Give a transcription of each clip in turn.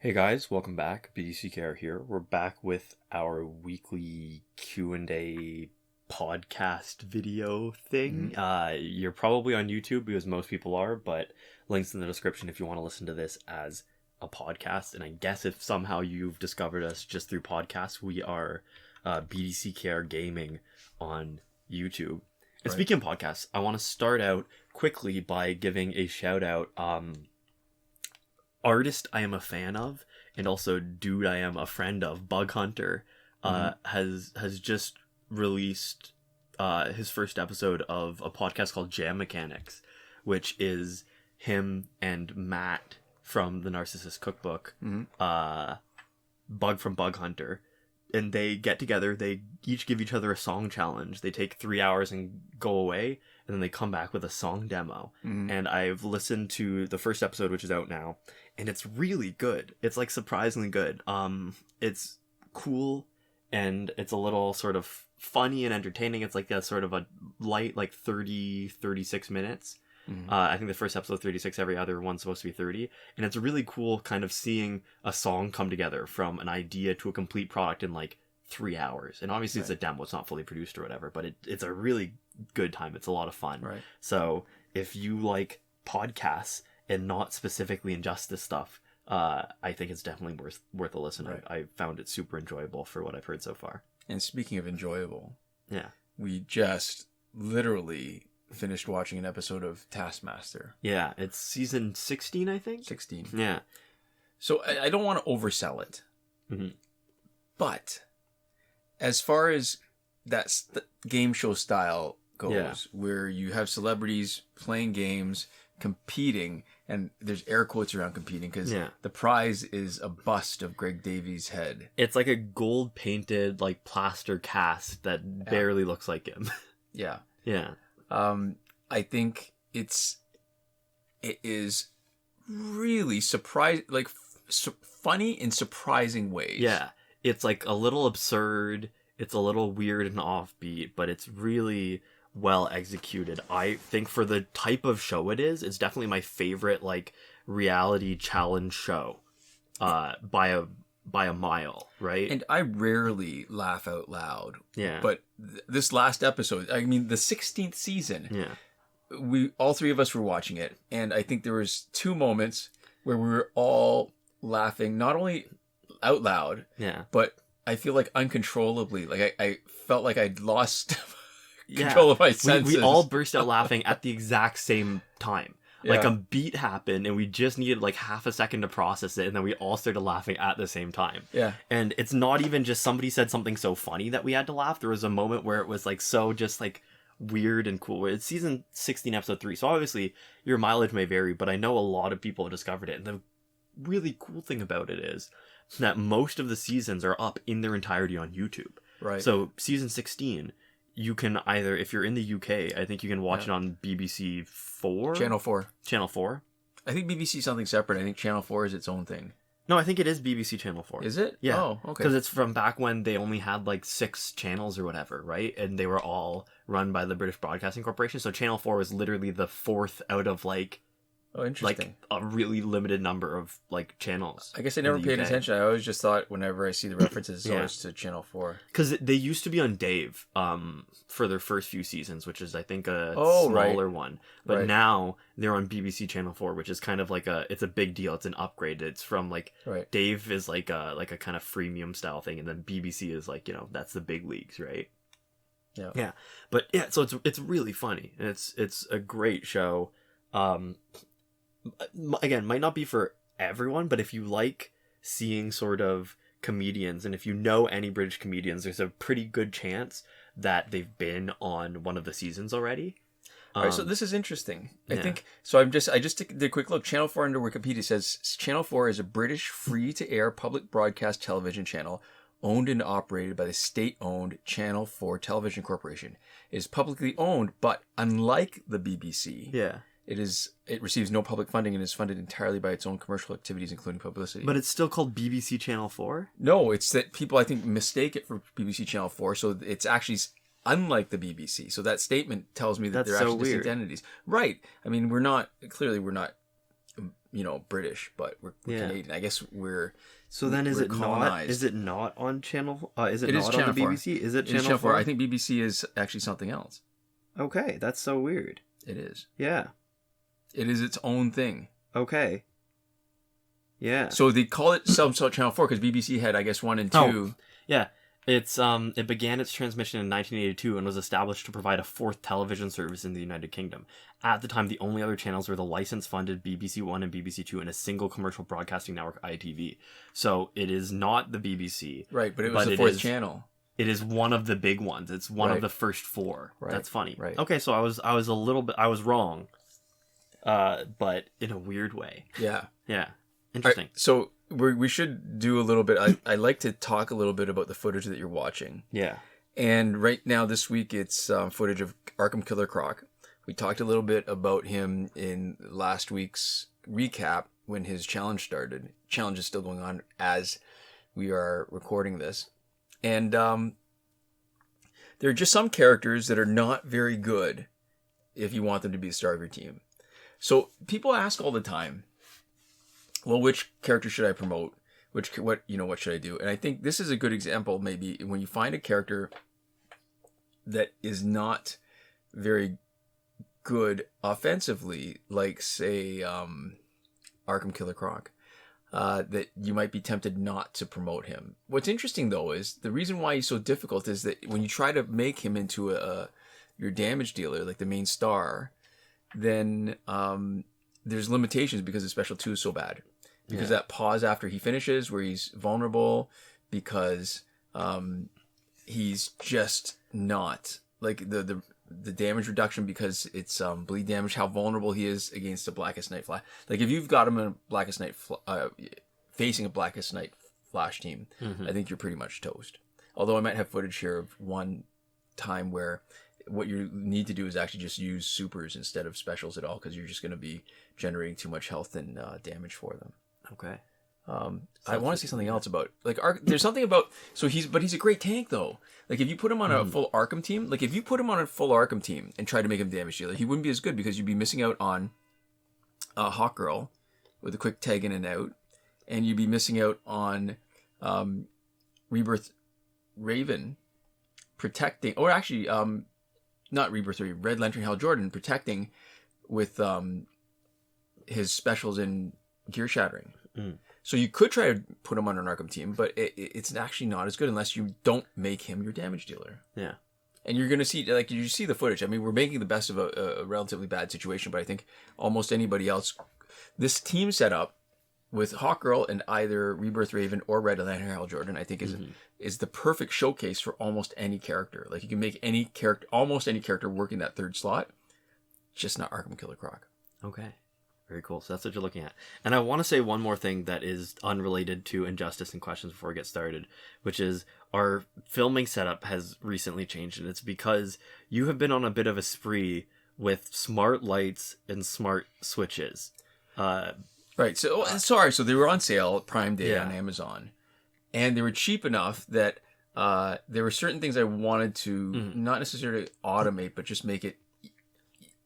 Hey guys, welcome back. BDCKR here. We're back with our weekly Q&A podcast video thing. You're probably on YouTube because most people are, but links in the description if you want to listen to this as a podcast. And I guess if somehow you've discovered us just through podcasts, we are BDCKR Gaming on YouTube. And speaking of podcasts, I want to start out quickly by giving a shout out artist I am a fan of, and also dude I am a friend of, Bug Hunter, has just released his first episode of a podcast called Jam Mechanics, which is him and Matt from the Narcissist Cookbook, Bug from Bug Hunter, and they get together, they each give each other a song challenge. They take 3 hours and go away, and then they come back with a song demo. And I've listened to the first episode, which is out now, and it's really good. It's like surprisingly good. It's cool, and it's a little sort of funny and entertaining. It's like a sort of a light, like 36 minutes. I think the first episode 36, every other one's supposed to be 30. And it's really cool kind of seeing a song come together from an idea to a complete product in like 3 hours. And obviously it's a demo, it's not fully produced or whatever, but it's a really good time. It's a lot of fun. Right. So if you like podcasts and not specifically injustice stuff, I think it's definitely worth a listen. Right. I found it super enjoyable for what I've heard so far. And speaking of enjoyable, we just literally finished watching an episode of Taskmaster. Yeah, it's season 16, I think? 16. Yeah. So I don't want to oversell it. But as far as that game show style goes, where you have celebrities playing games, competing, and there's air quotes around competing because the prize is a bust of Greg Davies' head. It's like a gold painted like plaster cast that barely looks like him. Yeah. I think it is really funny in surprising ways. Yeah. It's like a little absurd. It's a little weird and offbeat, but it's really well executed. I think for the type of show it is, it's definitely my favorite like reality challenge show by a mile, right? And I rarely laugh out loud. Yeah. But this last episode, I mean the 16th season, we all three of us were watching it, and I think there was 2 moments where we were all laughing, not only out loud, but I feel like uncontrollably. Like I felt like I'd lost control of my senses. We all burst out laughing at the exact same time. Like a beat happened and we just needed like half a second to process it, and then we all started laughing at the same time. Yeah. And it's not even just somebody said something so funny that we had to laugh. There was a moment where it was like so just like weird and cool. It's season 16, episode 3. So obviously your mileage may vary, but I know a lot of people have discovered it. And the really cool thing about it is that most of the seasons are up in their entirety on YouTube. Right. So season 16, you can either, if you're in the UK, I think you can watch it on BBC 4. Channel 4. Channel 4? I think BBC is something separate. I think Channel 4 is its own thing. No, I think it is BBC Channel 4. Is it? Yeah. Oh, okay. Because it's from back when they only had like 6 channels or whatever, right? And they were all run by the British Broadcasting Corporation. So Channel 4 was literally the 4th out of like... Oh, interesting. Like a really limited number of like channels. I guess I never paid attention. I always just thought whenever I see the references, it's always to Channel 4. Because they used to be on Dave for their first few seasons, which is I think a smaller one. But now they're on BBC Channel 4, which is kind of like it's a big deal. It's an upgrade. It's from like Dave is like a kind of freemium style thing, and then BBC is like, that's the big leagues, right? Yeah. But yeah, so it's really funny, and it's a great show. Again, might not be for everyone, but if you like seeing sort of comedians, and if you know any British comedians, there's a pretty good chance that they've been on one of the seasons already. All right, so this is interesting. I think so. I just did a quick look. Channel 4 under Wikipedia says Channel 4 is a British free-to-air public broadcast television channel owned and operated by the state-owned Channel 4 Television Corporation. It is publicly owned, but unlike the BBC, it receives no public funding and is funded entirely by its own commercial activities, including publicity. But it's still called BBC Channel 4? No, it's that people, I think, mistake it for BBC Channel 4, so it's actually unlike the BBC. So that statement tells me that they're actually distinct entities. Right. I mean, we're not British, but we're Canadian. I guess we're so then is we're it colonized. not? Is it not on channel? Is it It is not Channel on the 4. BBC? Is it It's Channel 4? I think BBC is actually something else. Okay, that's so weird. It is. Yeah. It is its own thing. Okay. Yeah. So they call it Channel 4 because BBC had, I guess, 1 and 2. Oh, yeah. It began its transmission in 1982 and was established to provide a fourth television service in the United Kingdom. At the time, the only other channels were the license-funded BBC One and BBC Two and a single commercial broadcasting network, ITV. So it is not the BBC. Right, but it was the fourth channel. It is one of the big ones. It's one of the first 4. Right. That's funny. Right. Okay, so I was wrong, but in a weird way. Yeah. Yeah. Interesting. Right, so we should do a little bit. I like to talk a little bit about the footage that you're watching. Yeah. And right now, this week, it's footage of Arkham Killer Croc. We talked a little bit about him in last week's recap when his challenge started. Challenge is still going on as we are recording this. And there are just some characters that are not very good if you want them to be the star of your team. So people ask all the time, well, which character should I promote? What should I do? And I think this is a good example, maybe, when you find a character that is not very good offensively, like, say, Arkham Killer Croc, that you might be tempted not to promote him. What's interesting, though, is the reason why he's so difficult is that when you try to make him into your damage dealer, like the main star, then there's limitations because his special 2 is so bad. Because that pause after he finishes where he's vulnerable, because he's just not, like, the damage reduction, because it's bleed damage, how vulnerable he is against a Blackest Night Flash. Like, if you've got him in a Blackest Night facing a Blackest Night Flash team, I think you're pretty much toast. Although I might have footage here of one time where what you need to do is actually just use supers instead of specials at all, because you're just going to be generating too much health and damage for them. Okay. I want to say something else about, like, there's something about, he's a great tank, though. Like, if you put him on a full Arkham team, and try to make him damage dealer, he wouldn't be as good, because you'd be missing out on Hawkgirl with a quick tag in and out, and you'd be missing out on Rebirth Raven protecting, or actually, not Rebirth Raven, Red Lantern Hal Jordan protecting with his specials in Gear Shattering. So you could try to put him on an Arkham team, but it's actually not as good unless you don't make him your damage dealer. Yeah. And you're going to see, like, you see the footage. I mean, we're making the best of a relatively bad situation, but I think almost anybody else, this team setup with Hawkgirl and either Rebirth Raven or Red Lantern Hal Jordan, I think is the perfect showcase for almost any character. Like, you can make almost any character work in that third slot, just not Arkham Killer Croc. Okay. Very cool. So that's what you're looking at. And I want to say one more thing that is unrelated to Injustice and questions before we get started, which is our filming setup has recently changed, and it's because you have been on a bit of a spree with smart lights and smart switches. Right. So, sorry. So they were on sale Prime Day on Amazon, and they were cheap enough that there were certain things I wanted to not necessarily automate, but just make it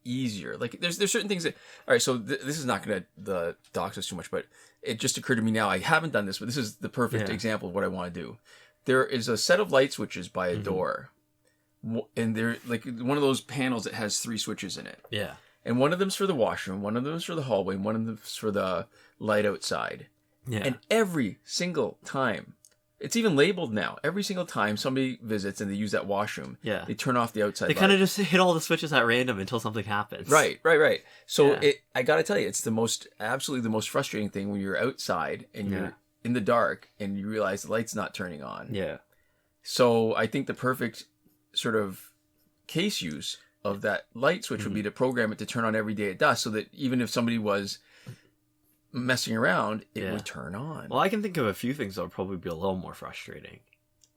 easier. Like, there's certain things that, all right, so this is not going to dox us too much, but it just occurred to me now, I haven't done this, but this is the perfect example of what I want to do. There is a set of light switches by a door, and they're like one of those panels that has 3 switches in it. Yeah. And one of them's for the washroom, one of them's for the hallway, and one of them's for the light outside. Yeah. And every single time, it's even labeled now, every single time somebody visits and they use that washroom, they turn off the outside light. They kind of just hit all the switches at random until something happens. Right. So I got to tell you, it's absolutely the most frustrating thing when you're outside and you're in the dark and you realize the light's not turning on. Yeah. So I think the perfect sort of case use of that light switch would be to program it to turn on every day at dusk, so that even if somebody was messing around, it would turn on. Well, I can think of a few things that would probably be a little more frustrating.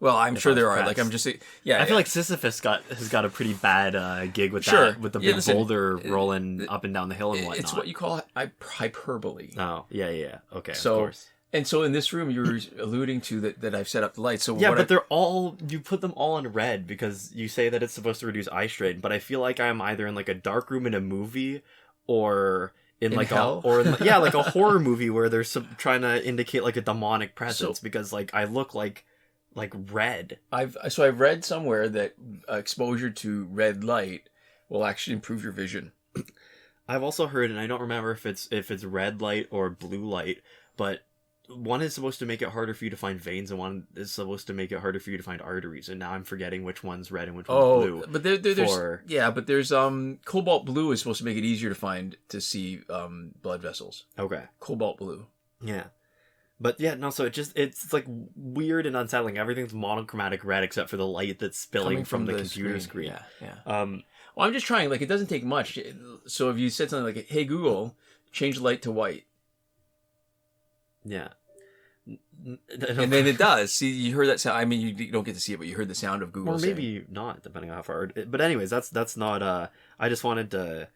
Well, I'm sure there are. Like, I'm just saying, I feel like Sisyphus has got a pretty bad gig with that, with the big boulder rolling up and down the hill and whatnot. It's what you call hyperbole. Oh, yeah. Okay, so, of course. And so in this room, you were alluding to that I've set up the lights. So they're all, you put them all in red because you say that it's supposed to reduce eye strain, but I feel like I'm either in like a dark room in a movie or in like hell? like a horror movie where they're trying to indicate like a demonic presence because like I look like red. I've read somewhere that exposure to red light will actually improve your vision. I've also heard, and I don't remember if it's red light or blue light, but one is supposed to make it harder for you to find veins, and one is supposed to make it harder for you to find arteries. And now I'm forgetting which one's red and which one's blue. But there's cobalt blue is supposed to make it easier to see blood vessels. Okay. Cobalt blue. Yeah. But yeah, no, so it's like weird and unsettling. Everything's monochromatic red except for the light that's spilling from the computer screen. Yeah. Well, I'm just trying, like, it doesn't take much. So if you said something like, hey, Google, change the light to white. Yeah. And then it does. See, you heard that sound. I mean, you don't get to see it, but you heard the sound of Google. Or maybe not, depending on how far. But anyways, that's not. I just wanted to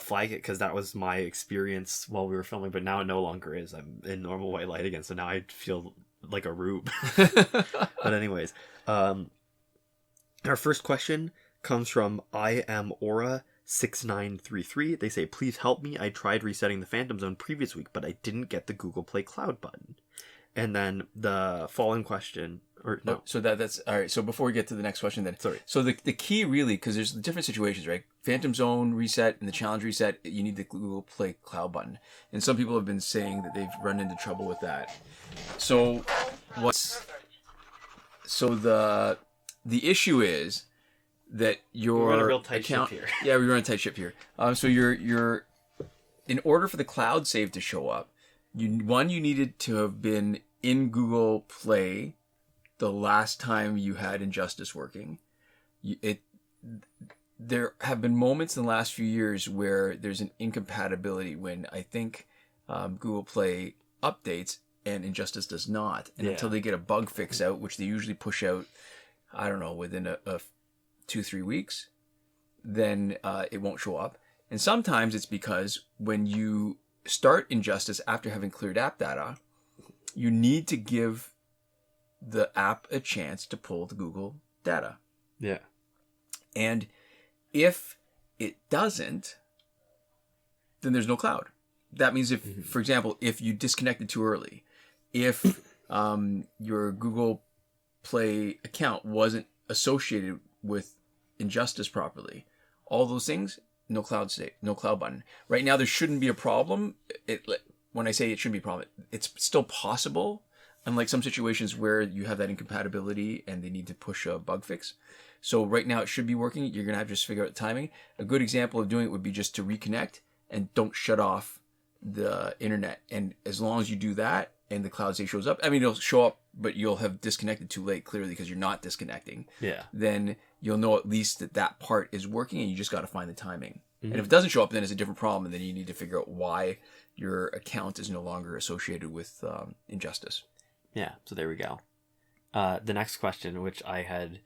flag it because that was my experience while we were filming. But now it no longer is. I'm in normal white light again, so now I feel like a rube. But anyways, our first question comes from I am Aura 6933. They say, please help me. I tried resetting the Phantom Zone previous week, but I didn't get the Google Play Cloud button. And then the following question, or no. So that's all right. So before we get to the next question, then sorry. So the key really, because there's different situations, right? Phantom Zone reset and the challenge reset, you need the Google Play Cloud button, and some people have been saying that they've run into trouble with that. So the issue is that your a real tight account ship here. Yeah, we run a tight ship here. So you're in order for the cloud save to show up, you needed to have been in Google Play the last time you had Injustice working. There have been moments in the last few years where there's an incompatibility when I think Google Play updates and Injustice does not, and until they get a bug fix out, which they usually push out, I don't know, within a 2-3 weeks, then it won't show up. And sometimes it's because when you start Injustice after having cleared app data, you need to give the app a chance to pull the Google data. Yeah. And if it doesn't, then there's no cloud. That means if, for example, if you disconnected too early, if your Google Play account wasn't associated with Injustice properly, all those things, no cloud state, no cloud button. Right now, there shouldn't be a problem. When I say it shouldn't be a problem, it's still possible. Unlike some situations where you have that incompatibility and they need to push a bug fix. So right now it should be working. You're going to have to just figure out the timing. A good example of doing it would be just to reconnect and don't shut off the internet. And as long as you do that and the cloud state shows up, I mean, it'll show up, but you'll have disconnected too late, clearly, because you're not disconnecting. Yeah. Then you'll know at least that part is working, and you just got to find the timing. And if it doesn't show up, then it's a different problem, and then you need to figure out why your account is no longer associated with Injustice. Yeah, so there we go. The next question, which I had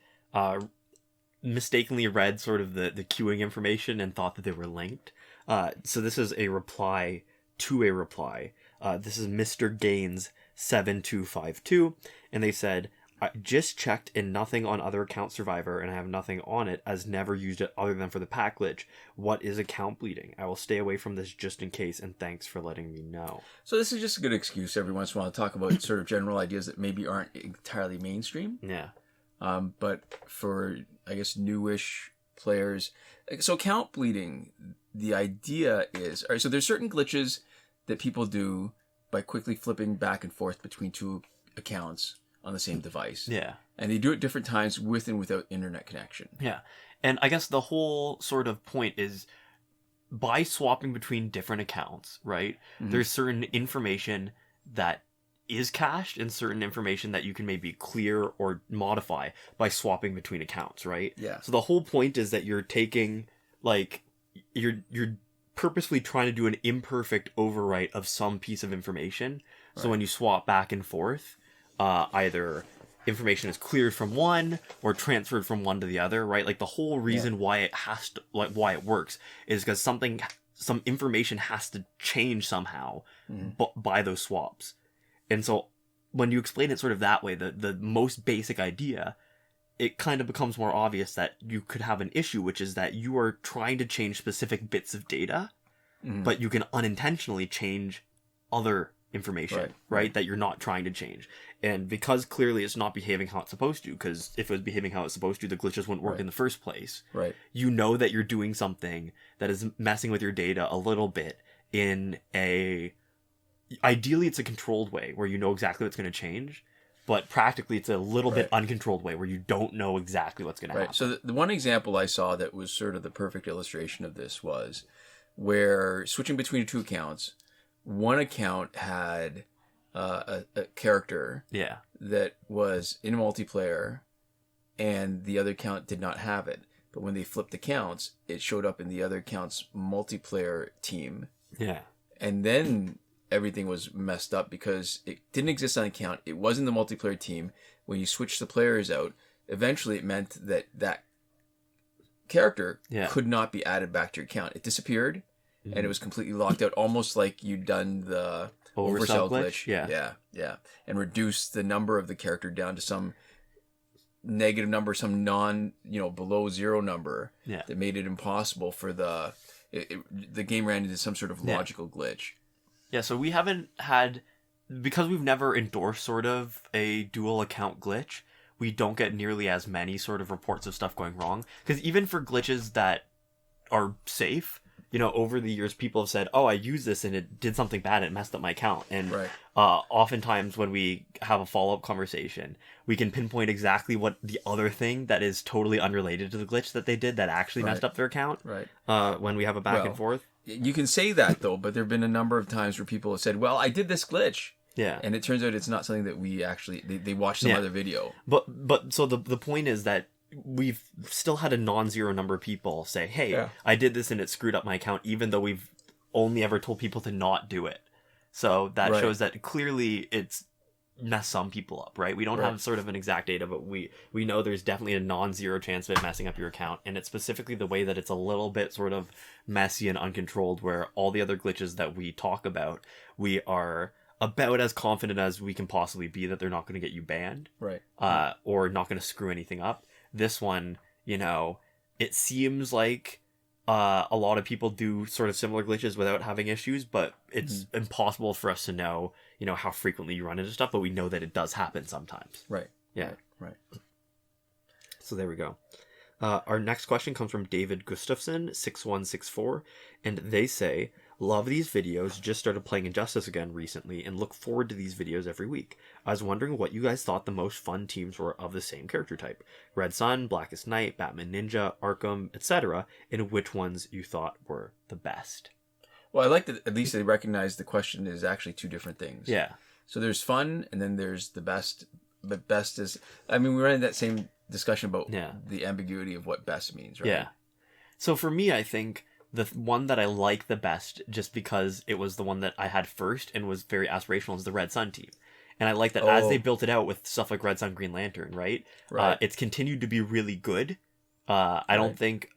mistakenly read sort of the queuing information and thought that they were linked. So this is a reply to a reply. This is Mr. Gaines 7252, and they said, I just checked and nothing on other account survivor, and I have nothing on it as never used it other than for the pack glitch. What is account bleeding? I will stay away from this just in case, and thanks for letting me know. So this is just a good excuse every once in a while to talk about sort of general ideas that maybe aren't entirely mainstream. Yeah. But for, I guess, newish players, so account bleeding, the idea is, all right, so there's certain glitches that people do by quickly flipping back and forth between two accounts on the same device. Yeah. And they do it different times with and without internet connection. Yeah. And I guess the whole sort of point is by swapping between different accounts, right? There's certain information that is cached and certain information that you can maybe clear or modify by swapping between accounts, right? Yeah. So the whole point is that you're taking, like, you're purposely trying to do an imperfect overwrite of some piece of information. Right. So when you swap back and forth, either information is cleared from one or transferred from one to the other, right? Like the whole reason why it has to, like why it works is because some information has to change somehow by those swaps. And so when you explain it sort of that way, the most basic idea, it kind of becomes more obvious that you could have an issue, which is that you are trying to change specific bits of data, but you can unintentionally change other information, right? That you're not trying to change. And because clearly it's not behaving how it's supposed to, because if it was behaving how it's supposed to, the glitches wouldn't work in the first place. Right. You know that you're doing something that is messing with your data a little bit in a... Ideally, it's a controlled way where you know exactly what's going to change, but practically it's a little bit uncontrolled way where you don't know exactly what's going to happen. So the one example I saw that was sort of the perfect illustration of this was where switching between two accounts, one account had a character that was in multiplayer and the other account did not have it. But when they flipped accounts, it showed up in the other account's multiplayer team. Yeah. And then everything was messed up because it didn't exist on account. It was in the multiplayer team. When you switched the players out, eventually it meant that that character could not be added back to your account. It disappeared and it was completely locked out, almost like you'd done the oversell glitch. Yeah. And reduced the number of the character down to some negative number, some below zero number that made it impossible for the game ran into some sort of logical glitch. Yeah, so we haven't had, because we've never endorsed sort of a dual account glitch, we don't get nearly as many sort of reports of stuff going wrong. Because even for glitches that are safe, over the years people have said, oh, I used this and it did something bad, it messed up my account. And oftentimes when we have a follow-up conversation, we can pinpoint exactly what the other thing that is totally unrelated to the glitch that they did that actually messed up their account. When we have a back and forth. You can say that, though, but there have been a number of times where people have said, well, I did this glitch. Yeah. And it turns out it's not something that we actually... They watched some other video. But so the point is that we've still had a non-zero number of people say, hey, I did this and it screwed up my account, even though we've only ever told people to not do it. So that shows that clearly it's messed some people up, right? We don't have sort of an exact data, but we know there's definitely a non-zero chance of it messing up your account. And it's specifically the way that it's a little bit sort of messy and uncontrolled, where all the other glitches that we talk about, we are about as confident as we can possibly be that they're not going to get you banned. Or not going to screw anything up. This one, it seems like a lot of people do sort of similar glitches without having issues, but it's impossible for us to know, how frequently you run into stuff, but we know that it does happen sometimes. Right. So there we go. Our next question comes from David Gustafson, 6164, and they say, love these videos, just started playing Injustice again recently, and look forward to these videos every week. I was wondering what you guys thought the most fun teams were of the same character type. Red Sun, Blackest Night, Batman Ninja, Arkham, etc., and which ones you thought were the best. Well, I like that at least they recognize the question is actually two different things. Yeah. So there's fun, and then there's the best. But best is... I mean, we ran that same discussion about the ambiguity of what best means, right? Yeah. So for me, I think the one that I like the best, just because it was the one that I had first and was very aspirational, is the Red Sun team. And I like that as they built it out with stuff like Red Sun, Green Lantern, right? It's continued to be really good. I think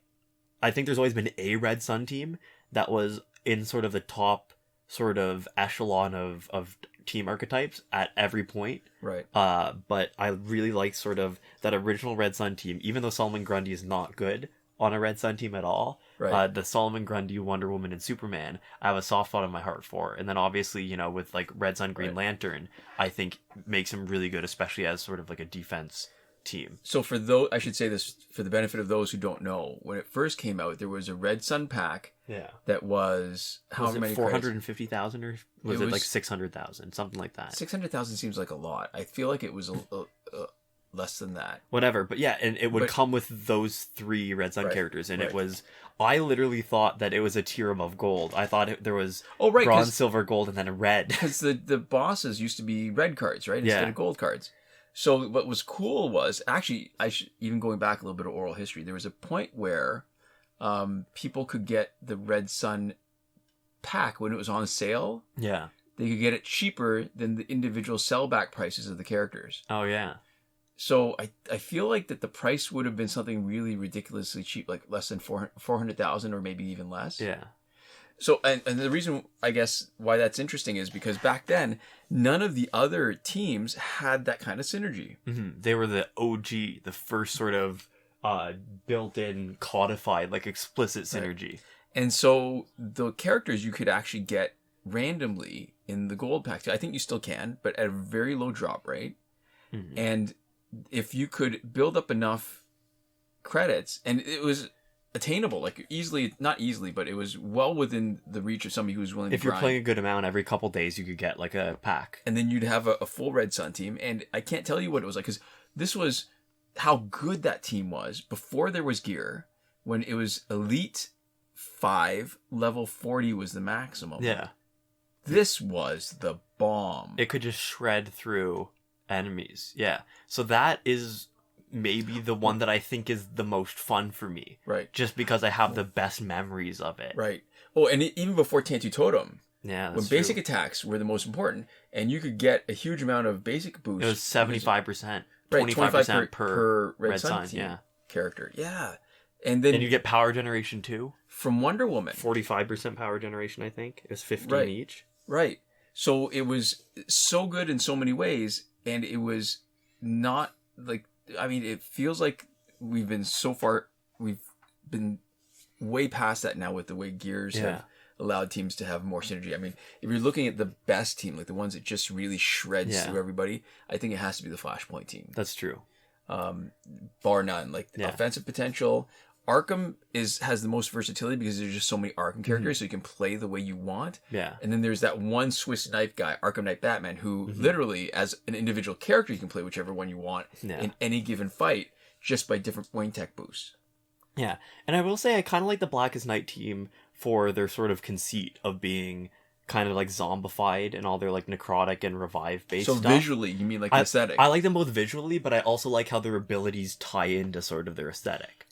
there's always been a Red Sun team that was in sort of the top sort of echelon of team archetypes at every point. Right. But I really like sort of that original Red Sun team, even though Solomon Grundy is not good on a Red Sun team at all. Right. The Solomon Grundy, Wonder Woman, and Superman, I have a soft spot in my heart for. And then obviously, with like Red Sun, Green Lantern, I think makes him really good, especially as sort of like a defense team. So for those, I should say this for the benefit of those who don't know, when it first came out, there was a Red Sun pack. That was how many? 450,000 or was it like 600,000, something like that? 600,000 seems like a lot. I feel like it was a less than that. Whatever, but yeah, and it would come with those 3 Red Sun characters, and it was... I literally thought that it was a tier above gold. I thought there was bronze, silver, gold, and then a red. Because the bosses used to be red cards, right? Instead of gold cards. So what was cool was... Actually, even going back a little bit of oral history, there was a point where people could get the Red Sun pack when it was on sale. Yeah. They could get it cheaper than the individual sellback prices of the characters. Oh, yeah. So I feel like that the price would have been something really ridiculously cheap, like less than 400,000 or maybe even less. Yeah. So, and the reason, I guess, why that's interesting is because back then, none of the other teams had that kind of synergy. Mm-hmm. They were the OG, the first sort of built-in, codified, like explicit synergy. And so the characters you could actually get randomly in the gold pack. I think you still can, but at a very low drop rate. Mm-hmm. And if you could build up enough credits, and it was attainable, like easily, not easily, but it was well within the reach of somebody who was willing to grind. If you're playing a good amount, every couple days you could get like a pack. And then you'd have a full Red Sun team. And I can't tell you what it was like, because this was how good that team was before there was gear, when it was Elite 5, level 40 was the maximum. Yeah. This was the bomb. It could just shred through enemies. Yeah. So that is maybe the one that I think is the most fun for me. Right. Just because I have the best memories of it. Right. Oh, and even before Tantu Totem, yeah, when basic attacks were the most important, and you could get a huge amount of basic boost. It was 75%. Right, 25% per Red Sun yeah. character. Yeah. And then you get power generation too. From Wonder Woman. 45% power generation, I think. It was 15 right. each. Right. So it was so good in so many ways, and it was not like, I mean, it feels like we've been way past that now with the way Gears have allowed teams to have more synergy. I mean, if you're looking at the best team, like the ones that just really shreds through everybody, I think it has to be the Flashpoint team. That's true. Bar none. Like offensive potential. Arkham has the most versatility because there's just so many Arkham characters, so you can play the way you want. Yeah. And then there's that one Swiss knife guy, Arkham Knight Batman, who literally, as an individual character, you can play whichever one you want in any given fight, just by different wing tech boosts. Yeah. And I will say I kind of like the Blackest Night team for their sort of conceit of being kind of like zombified and all their like necrotic and revive based stuff. So visually, you mean like the aesthetic? I like them both visually, but I also like how their abilities tie into sort of their aesthetic.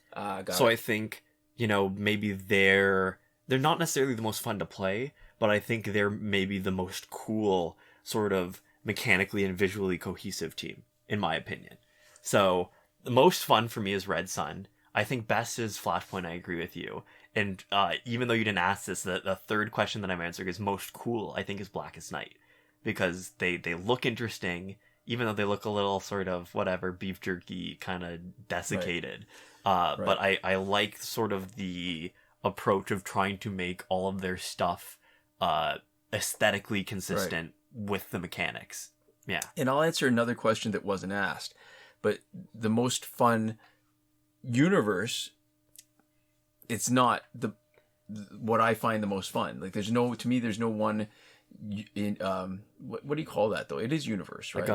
So I think, maybe they're not necessarily the most fun to play, but I think they're maybe the most cool sort of mechanically and visually cohesive team, in my opinion. So the most fun for me is Red Sun. I think best is Flashpoint. I agree with you. And even though you didn't ask this, the third question that I'm answering is most cool, I think, is Blackest Night. Because they look interesting, even though they look a little sort of, whatever, beef jerky, kind of desiccated. Right. But I like sort of the approach of trying to make all of their stuff aesthetically consistent with the mechanics. Yeah. And I'll answer another question that wasn't asked. But the most fun universe, it's not what I find the most fun. Like there's no one in what do you call that though? It is universe, right?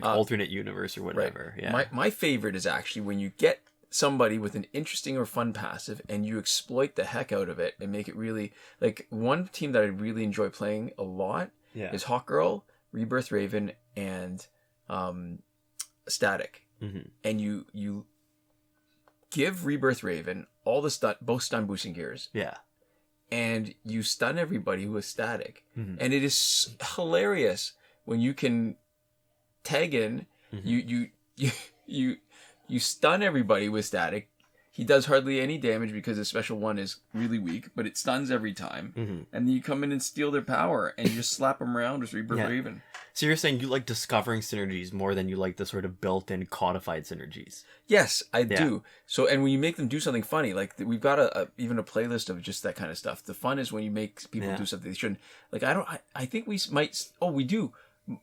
Alternate universe or whatever. Right. Yeah. My favorite is actually when you get somebody with an interesting or fun passive and you exploit the heck out of it and make it really, like, one team that I really enjoy playing a lot is Hawkgirl, Rebirth Raven, and Static. Mm-hmm. And you give Rebirth Raven all the both stun boosting gears. Yeah. And you stun everybody with Static. Mm-hmm. And it is hilarious when you can tag in, you stun everybody with Static. He does hardly any damage because his special one is really weak, but it stuns every time. Mm-hmm. And then you come in and steal their power and you just slap them around with Rebirth Raven. So you're saying you like discovering synergies more than you like the sort of built-in codified synergies? Yes, I do. So, and when you make them do something funny, like we've got even a playlist of just that kind of stuff. The fun is when you make people do something they shouldn't. Like I think we might. Oh, we do.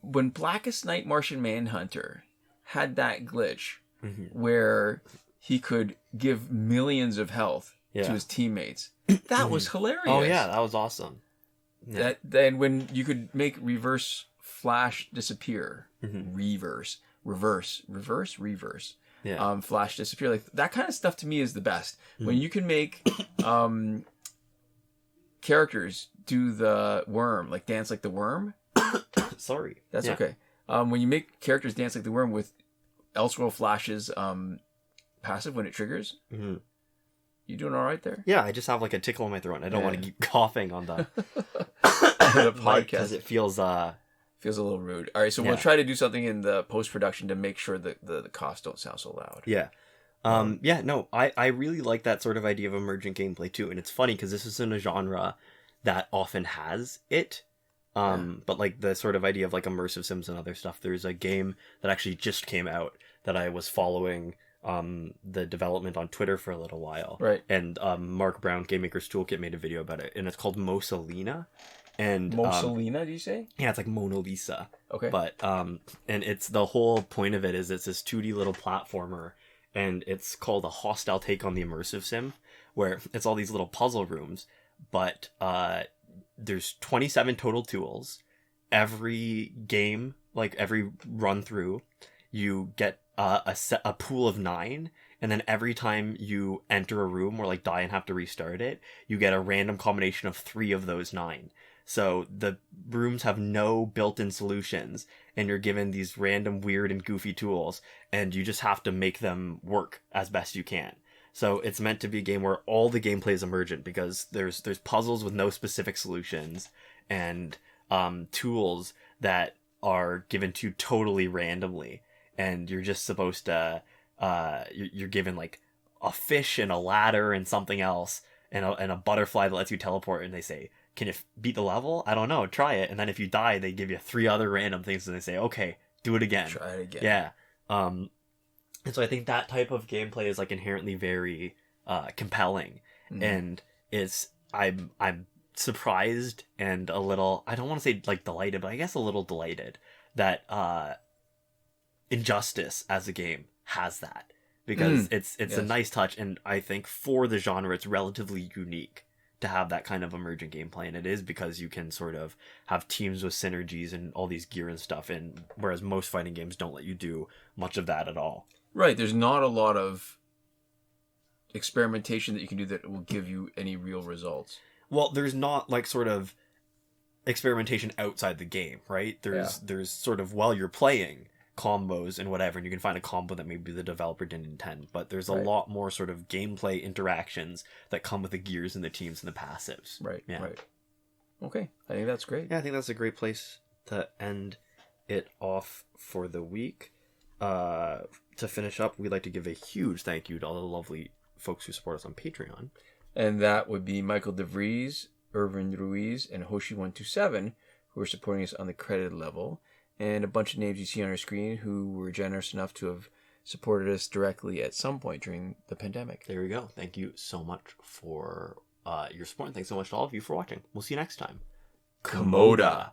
When Blackest Night Martian Manhunter had that glitch where he could give millions of health to his teammates, that was hilarious. Oh yeah, that was awesome. Yeah. Then when you could make reverse Flash disappear, reverse, Flash disappear, like that kind of stuff to me is the best. When you can make characters do the worm, like dance like the worm. Sorry, that's okay. When you make characters dance like the worm with Elseworld Flash's passive when it triggers. Mm-hmm. You doing all right there? Yeah, I just have like a tickle in my throat. I don't want to keep coughing on the podcast because it feels a little rude. All right, so we'll try to do something in the post-production to make sure that the coughs don't sound so loud. Yeah. I really like that sort of idea of emergent gameplay too, and it's funny because this isn't a genre that often has it. But like the sort of idea of like immersive sims and other stuff, there's a game that actually just came out that I was following the development on Twitter for a little while. Right. And Mark Brown, Game Maker's Toolkit, made a video about it, and it's called Mosalina. And Mosalina, do you say? yeah, it's like Mona Lisa. Okay. But and it's the whole point of it is it's this 2D little platformer, and it's called a hostile take on the immersive sim, where it's all these little puzzle rooms, but there's 27 total tools. Every game, like every run through, you get a pool of 9, and then every time you enter a room or like die and have to restart it, you get a random combination of 3 of those 9. So the rooms have no built-in solutions, and you're given these random weird and goofy tools, and you just have to make them work as best you can. So it's meant to be a game where all the gameplay is emergent, because there's puzzles with no specific solutions, and tools that are given to you totally randomly, and you're just supposed to you're given like a fish and a ladder and something else and a butterfly that lets you teleport, and they say, can you beat the level? I don't know, try it. And then if you die, they give you 3 other random things, and they say, okay, do it again. Try it again. Yeah. And so I think that type of gameplay is like inherently very compelling, and I'm surprised and a little, I don't want to say like delighted, but I guess a little delighted that Injustice as a game has that, because it's yes. a nice touch, and I think for the genre it's relatively unique to have that kind of emergent gameplay, and it is because you can sort of have teams with synergies and all these gear and stuff, and whereas most fighting games don't let you do much of that at all. Right, there's not a lot of experimentation that you can do that will give you any real results. Well, there's not like sort of experimentation outside the game, right? There's sort of, while you're playing, combos and whatever, and you can find a combo that maybe the developer didn't intend, but there's a lot more sort of gameplay interactions that come with the gears and the teams and the passives. Right. Yeah. Right. Okay, I think that's great. Yeah, I think that's a great place to end it off for the week. To finish up, we'd like to give a huge thank you to all the lovely folks who support us on Patreon. And that would be Michael Devries, Irvin Ruiz, and Hoshi127, who are supporting us on the credited level, and a bunch of names you see on our screen who were generous enough to have supported us directly at some point during the pandemic. There we go. Thank you so much for your support, and thanks so much to all of you for watching. We'll see you next time. Komoda.